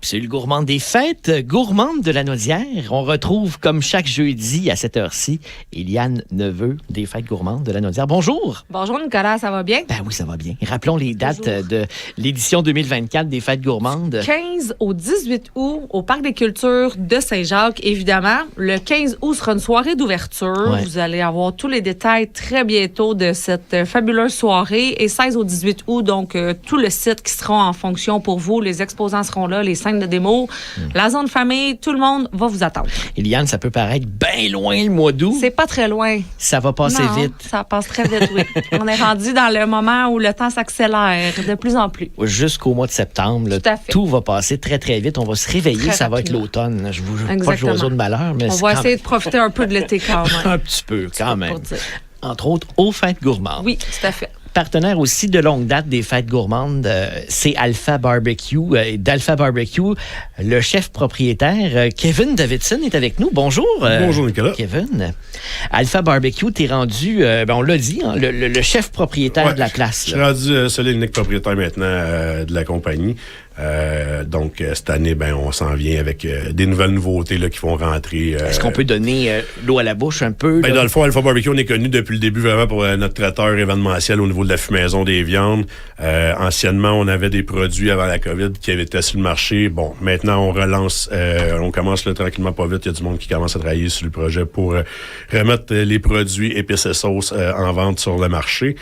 Capsule gourmande des fêtes, gourmande de la Naudière. On retrouve, comme chaque jeudi à cette heure-ci, Éliane Neveu des fêtes gourmandes de la Naudière. Bonjour. Bonjour Nicolas, ça va bien? Ben oui, ça va bien. Rappelons les dates de l'édition 2024 des fêtes gourmandes. 15 au 18 août au Parc des Cultures de Saint-Jacques, évidemment. Le 15 août sera une soirée d'ouverture. Ouais. Vous allez avoir tous les détails très bientôt de cette fabuleuse soirée. Et 16 au 18 août, donc tout le site qui sera en fonction pour vous. Les exposants seront là, les scènes de démo, la zone famille, tout le monde va vous attendre. Éliane, ça peut paraître bien loin le mois d'août. C'est pas très loin. Ça va passer Non, vite. ça passe très vite, oui. On est rendu dans le moment où le temps s'accélère de plus en plus. Jusqu'au mois de septembre, là, Tout à fait. tout va passer très, très vite. On va se réveiller, Très ça va être rapidement. l'automne. Je vous pas de Exactement. l'oiseau de malheur, mais On c'est va quand essayer de profiter un peu de l'été quand même. un petit peu, quand même. Pour dire. Entre autres, aux fêtes gourmandes. Oui, tout à fait. Partenaire aussi de longue date des fêtes gourmandes, c'est Alpha Barbecue. D'Alpha Barbecue, le chef propriétaire, Kevin Davidson, est avec nous. Bonjour. Bonjour, Nicolas. Kevin. Alpha Barbecue, t'es rendu, on l'a dit, hein, le chef propriétaire de la place. Je suis rendu seul et unique propriétaire maintenant de la compagnie. Donc, cette année, on s'en vient avec des nouvelles nouveautés là, qui vont rentrer. Est-ce qu'on peut donner l'eau à la bouche un peu? Dans le fond, Alpha Barbecue, on est connu depuis le début vraiment pour notre traiteur événementiel au niveau de la fumaison des viandes. Anciennement, on avait des produits avant la COVID qui avaient été sur le marché. Bon, maintenant, on relance, on commence là, tranquillement pas vite. Il y a du monde qui commence à travailler sur le projet pour remettre les produits épices et sauces en vente sur le marché.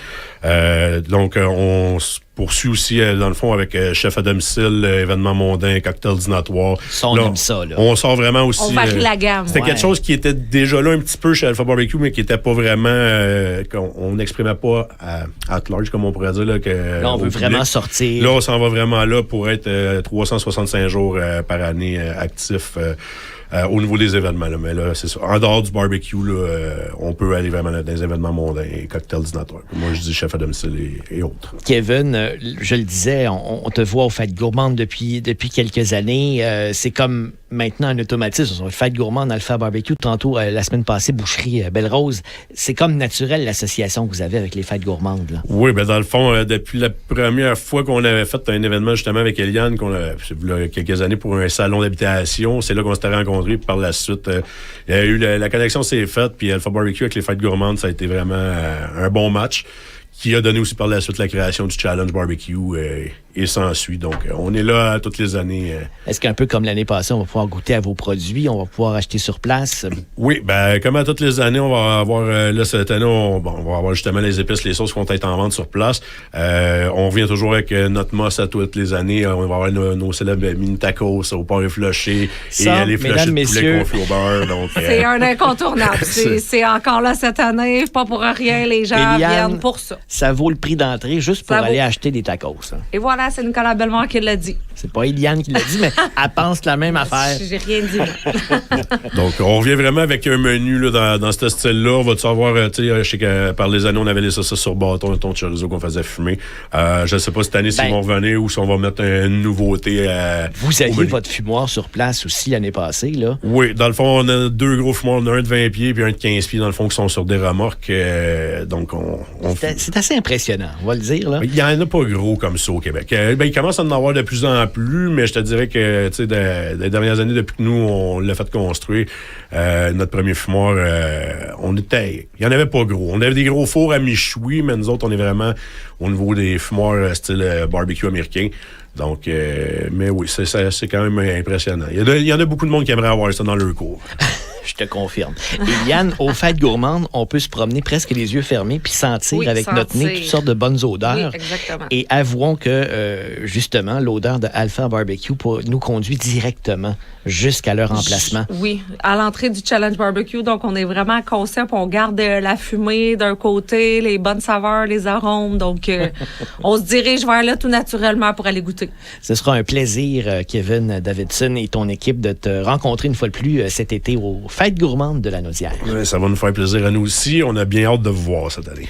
Donc, on poursuit aussi, dans le fond, avec chef à domicile, événements mondains, cocktails dînatoires. Ça, on aime ça, là. On sort vraiment aussi... On varie la gamme. C'était quelque chose qui était déjà là un petit peu chez Alpha Barbecue, mais qui était pas vraiment... qu'on n'exprimait pas à large, comme on pourrait dire. Là, Là, on veut vraiment sortir. Là, on s'en va vraiment là pour être 365 jours par année actif au niveau des événements. Là. Mais là, c'est ça. En dehors du barbecue, là, on peut aller vraiment dans des événements mondains, cocktails dînatoires. Moi, je dis chef à domicile et autres. Kevin, je le disais, on te voit aux fêtes gourmandes depuis quelques années. C'est comme maintenant un automatisme. Fêtes gourmandes, Alpha Barbecue, tantôt, la semaine passée, Boucherie Belle-Rose. C'est comme naturel l'association que vous avez avec les fêtes gourmandes. Là. Oui, dans le fond, depuis la première fois qu'on avait fait un événement justement avec Eliane, il y a quelques années pour un salon d'habitation, c'est là qu'on s'était rencontrés. Puis par la suite, il y a eu la connexion s'est faite. Puis Alpha Barbecue avec les fêtes gourmandes, ça a été vraiment un bon match qui a donné aussi par la suite la création du Challenge Barbecue et s'ensuit. Donc, on est là toutes les années. Est-ce qu'un peu comme l'année passée, on va pouvoir goûter à vos produits, on va pouvoir acheter sur place? Oui, comme à toutes les années, on va avoir, là, cette année, on va avoir justement les épices, les sauces qui vont être en vente sur place. On revient toujours avec notre mosse à toutes les années. On va avoir nos célèbres mini tacos au porc effiloché et les flèches de poulet confit au beurre. Donc, C'est un incontournable. C'est encore là cette année. Pas pour rien, les gens Éliane, viennent pour ça. Ça vaut le prix d'entrée juste pour Ça aller vaut. acheter des tacos. Hein. Et voilà, c'est Nicolas Bellemare qui l'a dit. C'est pas Éliane qui l'a dit, mais elle pense la même affaire. J'ai rien dit. Donc, on revient vraiment avec un menu là, dans ce style-là. On va savoir, tu sais, je sais que par les années, on avait les saucisses sur bâton, un ton de chorizo qu'on faisait fumer. Je sais pas cette année s'ils vont revenir ou si on va mettre une nouveauté. Vous aviez votre fumoir sur place aussi l'année passée, là? Oui, dans le fond, on a deux gros fumoirs, un de 20 pieds puis un de 15 pieds, dans le fond, qui sont sur des remorques. Donc, C'est assez impressionnant, on va le dire, là. Il n'y en a pas gros comme ça au Québec. Il commence à en avoir de plus en plus, mais je te dirais que, tu sais, des dernières années, depuis que nous, on l'a fait construire, notre premier fumoir, il n'y en avait pas gros. On avait des gros fours à mi-choui, mais nous autres, on est vraiment au niveau des fumoirs style barbecue américain. Donc, mais oui, c'est quand même impressionnant. Il y en a beaucoup de monde qui aimerait avoir ça dans leur cours. Je te confirme. Éliane, aux fêtes gourmandes, on peut se promener presque les yeux fermés puis sentir avec notre nez toutes sortes de bonnes odeurs. Oui, exactement. Et avouons que, justement, l'odeur de Alpha Barbecue nous conduit directement jusqu'à leur emplacement. Oui, à l'entrée du Challenge Barbecue. Donc, on est vraiment conscient. On garde la fumée d'un côté, les bonnes saveurs, les arômes. Donc, on se dirige vers là tout naturellement pour aller goûter. Ce sera un plaisir, Kevin Davidson et ton équipe, de te rencontrer une fois de plus cet été au Fête gourmande de la Naudière. Ouais, ça va nous faire plaisir à nous aussi. On a bien hâte de vous voir cette année.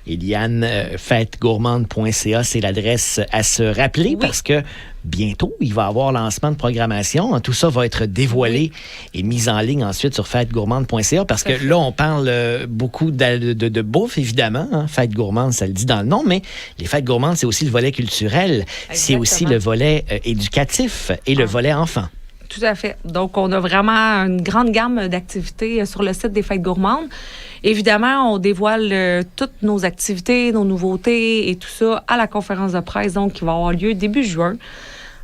Eliane, fêtegourmande.ca, c'est l'adresse à se rappeler parce que bientôt, il va y avoir lancement de programmation. Tout ça va être dévoilé et mis en ligne ensuite sur fêtegourmande.ca parce que là, on parle beaucoup de bouffe, évidemment. Hein. Fête gourmande, ça le dit dans le nom, mais les fêtes gourmandes, c'est aussi le volet culturel. Exactement. C'est aussi le volet éducatif et le volet enfant. Tout à fait. Donc, on a vraiment une grande gamme d'activités sur le site des Fêtes gourmandes. Évidemment, on dévoile toutes nos activités, nos nouveautés et tout ça à la conférence de presse, donc qui va avoir lieu début juin.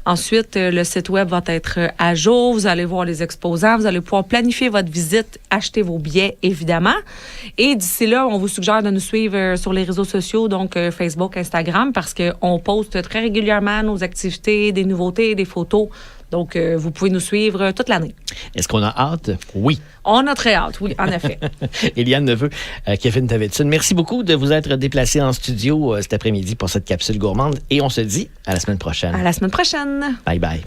Ensuite, le site web va être à jour. Vous allez voir les exposants. Vous allez pouvoir planifier votre visite, acheter vos billets, évidemment. Et d'ici là, on vous suggère de nous suivre sur les réseaux sociaux, donc Facebook, Instagram, parce qu'on poste très régulièrement nos activités, des nouveautés, des photos. Donc, vous pouvez nous suivre toute l'année. Est-ce qu'on a hâte? Oui. On a très hâte, oui, en effet. Eliane Neveu, Kevin Davidson, merci beaucoup de vous être déplacés en studio cet après-midi pour cette capsule gourmande. Et on se dit à la semaine prochaine. À la semaine prochaine. Bye bye.